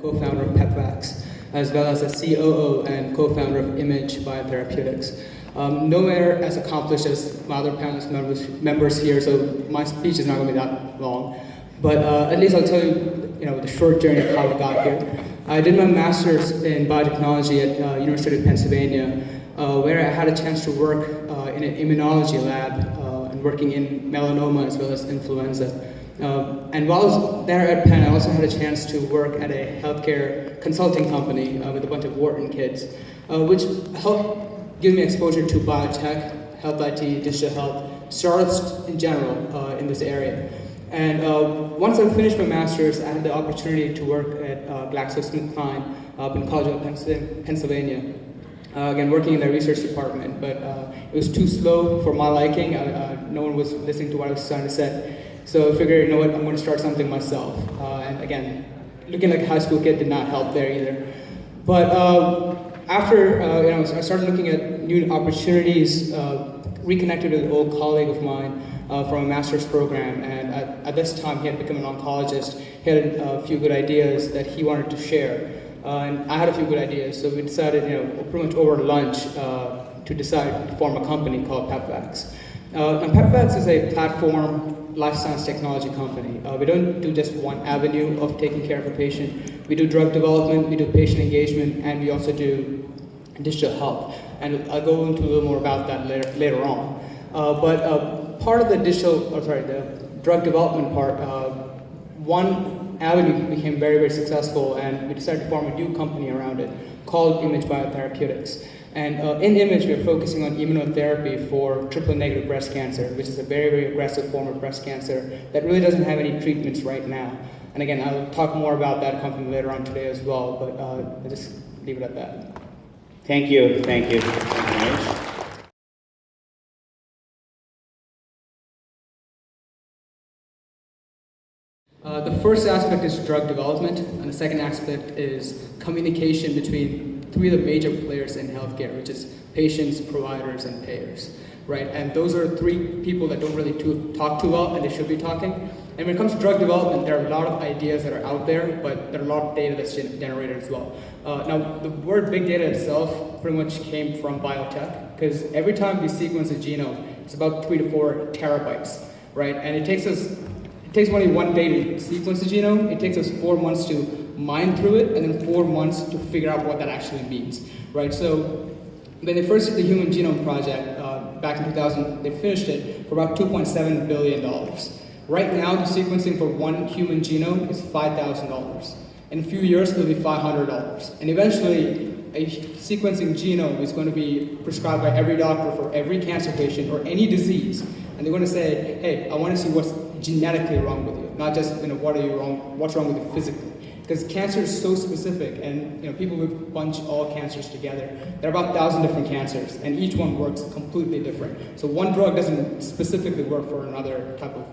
co-founder of PepVax, as well as a COO and co-founder of ImMAGE Biotherapeutics. Nowhere as accomplished as my other panelist members here, so my speech is not going to be that long. But at least I'll tell you, the short journey of how I got here. I did my master's in biotechnology at University of Pennsylvania, where I had a chance to work in an immunology lab and working in melanoma as well as influenza. And while I was there at Penn, I also had a chance to work at a healthcare consulting company with a bunch of Wharton kids, which helped give me exposure to biotech, health IT, digital health, startups in general in this area. And once I finished my master's, I had the opportunity to work at GlaxoSmithKline up in Collegeville, Pennsylvania. Again, working in the research department, but it was too slow for my liking. No one was listening to what I was trying to say. So I figured, I'm going to start something myself. And again, looking like a high school kid did not help there either. But after I started looking at new opportunities, reconnected with an old colleague of mine from a master's program, and at this time he had become an oncologist. He had a few good ideas that he wanted to share. And I had a few good ideas, so we decided, pretty much over lunch, to decide to form a company called PepVax. And PepVax is a platform life science technology company. We don't do just one avenue of taking care of a patient. We do drug development, we do patient engagement, and we also do digital health. And I'll go into a little more about that later on. But part of the the drug development part, one avenue became very, very successful, and we decided to form a new company around it called ImMAGE Biotherapeutics. And in ImMAGE, we're focusing on immunotherapy for triple-negative breast cancer, which is a very, very aggressive form of breast cancer that really doesn't have any treatments right now. And again, I'll talk more about that company later on today as well, but I'll just leave it at that. Thank you. Thank you very much. The first aspect is drug development, and the second aspect is communication between three of the major players in healthcare, which is patients, providers, and payers, right? And those are three people that don't really talk too well, and they should be talking. And when it comes to drug development, there are a lot of ideas that are out there, but there are a lot of data that's generated as well. Now, the word big data itself pretty much came from biotech, because every time we sequence a genome, it's about 3 to 4 terabytes, right? And it takes only one day to sequence the genome. It takes us 4 months to mine through it, and then 4 months to figure out what that actually means, right? So when they first did the Human Genome Project back in 2000, they finished it for about $2.7 billion. Right now, the sequencing for one human genome is $5,000. In a few years, it'll be $500. And eventually, a sequencing genome is going to be prescribed by every doctor for every cancer patient or any disease. And they're going to say, hey, I want to see what's genetically wrong with you, not just what's wrong with you physically. Because cancer is so specific, and people will bunch all cancers together. There are about 1,000 different cancers, and each one works completely different. So one drug doesn't specifically work for another type of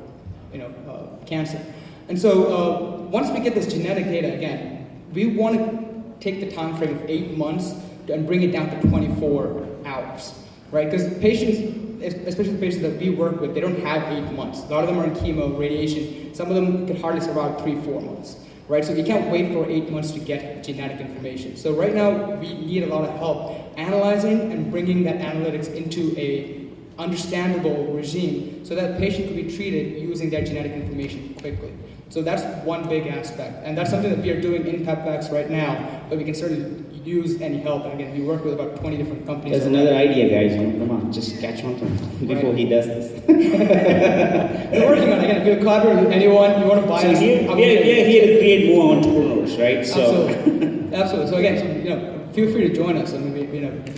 cancer. And so once we get this genetic data, again, we want to take the time frame of 8 months and bring it down to 24 hours, right? Because patients, especially the patients that we work with, they don't have 8 months. A lot of them are in chemo, radiation. Some of them could hardly survive 3-4 months, right? So you can't wait for 8 months to get genetic information. So right now, we need a lot of help analyzing and bringing that analytics into a understandable regime so that patient can be treated using their genetic information quickly. So that's one big aspect, and that's something that we are doing in PepVax right now, but we can certainly use any help. And again, we work with about 20 different companies. There's another idea, guys. Come on, just catch on to him before he does this. We're working on it. Again, we'll collaborate with anyone. You want to buy us. We are here to create more entrepreneurs, right? So. Absolutely. So again, feel free to join us. I mean,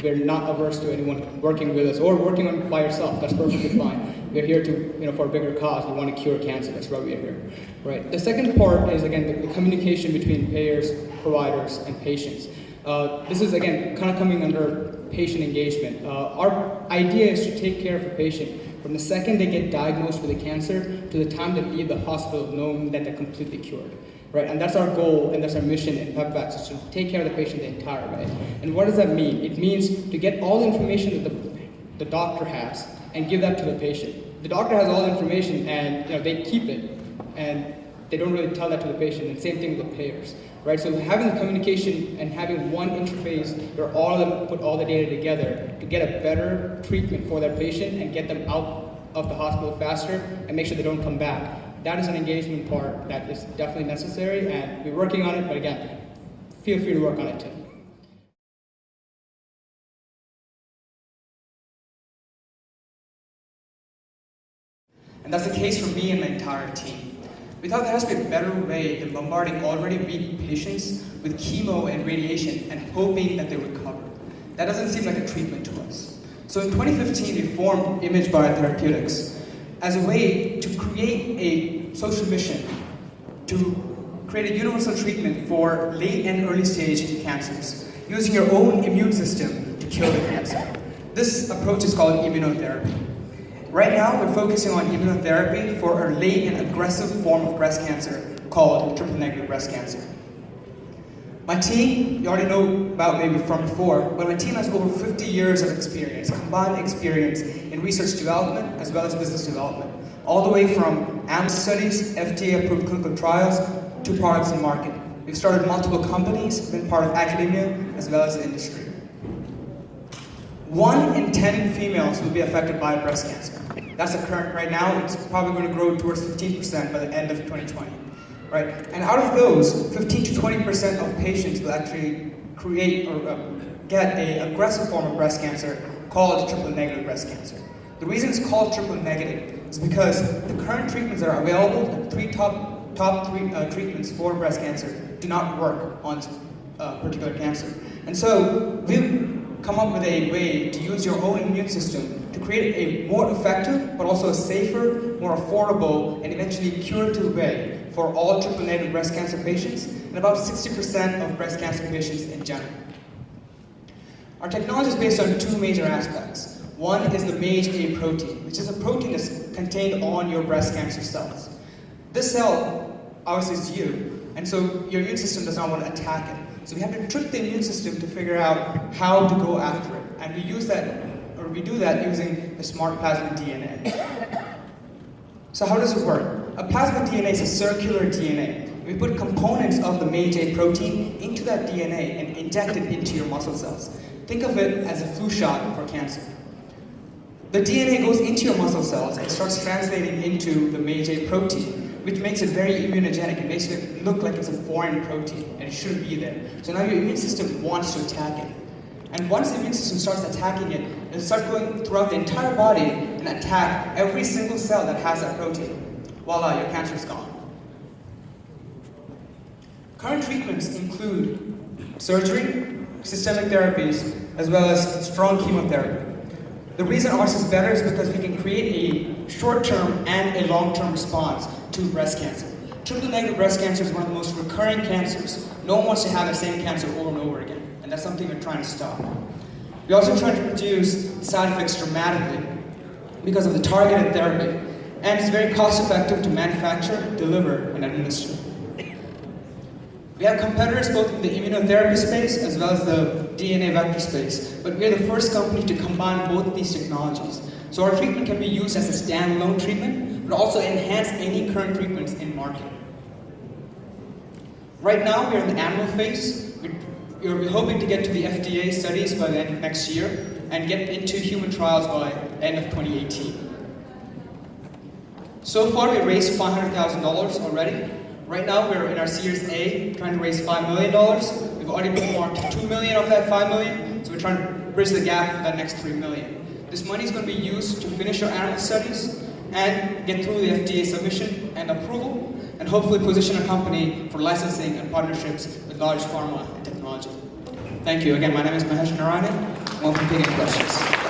we're not averse to anyone working with us or working on by yourself. That's perfectly fine. We're here to, for a bigger cause. We want to cure cancer. That's why we are here, right? The second part is, again, the communication between payers, providers, and patients. This is, again, kind of coming under patient engagement. Our idea is to take care of a patient from the second they get diagnosed with a cancer to the time they leave the hospital knowing that they're completely cured. Right, and that's our goal, and that's our mission in PepVax, is to take care of the patient the entire way. And what does that mean? It means to get all the information that the doctor has and give that to the patient. The doctor has all the information, and they keep it, and they don't really tell that to the patient, and same thing with the payers, right? So having the communication and having one interface where all of them put all the data together to get a better treatment for their patient and get them out of the hospital faster and make sure they don't come back. That is an engagement part that is definitely necessary, and we're working on it, but again, feel free to work on it too. And that's the case for me and my entire team. We thought there has to be a better way than bombarding already weak patients with chemo and radiation and hoping that they recover. That doesn't seem like a treatment to us. So in 2015, we formed ImMAGE Biotherapeutics as a way to create a social mission to create a universal treatment for late and early stage cancers, using your own immune system to kill the cancer. This approach is called immunotherapy. Right now, we're focusing on immunotherapy for a late and aggressive form of breast cancer called triple-negative breast cancer. My team, you already know about maybe from before, but my team has over 50 years of experience, combined experience in research development as well as business development, all the way from animal studies, FDA-approved clinical trials, to products in market. We've started multiple companies, been part of academia as well as the industry. 1 in 10 females will be affected by breast cancer. That's the current right now. It's probably going to grow towards 15% by the end of 2020, right? And out of those, 15 to 20% of patients will actually create or get an aggressive form of breast cancer called triple-negative breast cancer. The reason it's called triple-negative is because the current treatments that are available, the top three treatments for breast cancer, do not work on particular cancer. And so we've come up with a way to use your own immune system to create a more effective, but also a safer, more affordable, and eventually curative way for all triple-negative breast cancer patients, and about 60% of breast cancer patients in general. Our technology is based on 2 major aspects. One is the MAGE protein, which is a protein that's contained on your breast cancer cells. This cell, obviously, is you, and so your immune system does not want to attack it. So we have to trick the immune system to figure out how to go after it. And we do that using the smart plasmid DNA. So how does it work? A plasmid DNA is a circular DNA. We put components of the MAGE protein into that DNA and inject it into your muscle cells. Think of it as a flu shot for cancer. The DNA goes into your muscle cells and starts translating into the MAGE protein, which makes it very immunogenic. It makes it look like it's a foreign protein, and it shouldn't be there. So now your immune system wants to attack it. And once the immune system starts attacking it, it'll start going throughout the entire body and attack every single cell that has that protein. Voila, your cancer is gone. Current treatments include surgery, systemic therapies, as well as strong chemotherapy. The reason ours is better is because we can create a short-term and a long-term response to breast cancer. Triple-negative breast cancer is one of the most recurring cancers. No one wants to have the same cancer over and over again, and that's something we're trying to stop. We're also trying to reduce side effects dramatically because of the targeted therapy, and it's very cost-effective to manufacture, deliver, and administer. We have competitors both in the immunotherapy space as well as the DNA vector space, but we're the first company to combine both of these technologies. So our treatment can be used as a standalone treatment, but also enhance any current treatments in market. Right now, we're in the animal phase. We're hoping to get to the FDA studies by the end of next year and get into human trials by the end of 2018. So far, we raised $500,000 already. Right now, we're in our Series A, trying to raise $5 million. We've already bookmarked $2 million of that $5 million, so we're trying to bridge the gap for that next $3 million. This money is going to be used to finish our animal studies and get through the FDA submission and approval, and hopefully position a company for licensing and partnerships with large pharma and technology. Thank you. Again, my name is Mahesh Narayanan. Welcome to any questions.